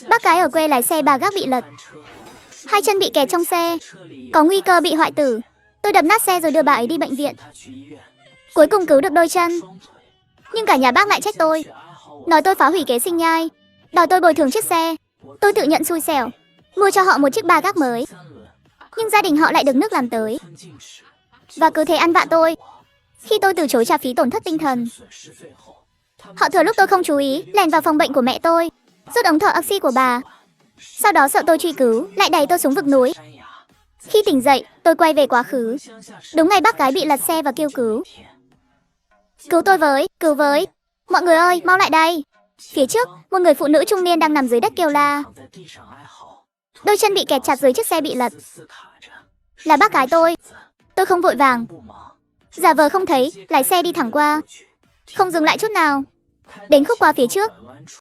Bác gái ở quê lái xe ba gác bị lật, hai chân bị kẹt trong xe, có nguy cơ bị hoại tử. Tôi đập nát xe rồi đưa bà ấy đi bệnh viện. Cuối cùng cứu được đôi chân. Nhưng cả nhà bác lại trách tôi, nói tôi phá hủy kế sinh nhai, đòi tôi bồi thường chiếc xe. Tôi tự nhận xui xẻo, mua cho họ một chiếc ba gác mới. Nhưng gia đình họ lại được nước làm tới, và cứ thế ăn vạ tôi. Khi tôi từ chối trả phí tổn thất tinh thần, họ thừa lúc tôi không chú ý, lèn vào phòng bệnh của mẹ tôi, rút ống thở oxy của bà. Sau đó sợ tôi truy cứu, lại đẩy tôi xuống vực núi. Khi tỉnh dậy, tôi quay về quá khứ. Đúng ngày bác gái bị lật xe và kêu cứu. Cứu tôi với, cứu với. Mọi người ơi, mau lại đây. Phía trước, một người phụ nữ trung niên đang nằm dưới đất kêu la. Đôi chân bị kẹt chặt dưới chiếc xe bị lật. Là bác gái tôi. Tôi không vội vàng, giả vờ không thấy, lái xe đi thẳng qua, không dừng lại chút nào. Đến khúc qua phía trước,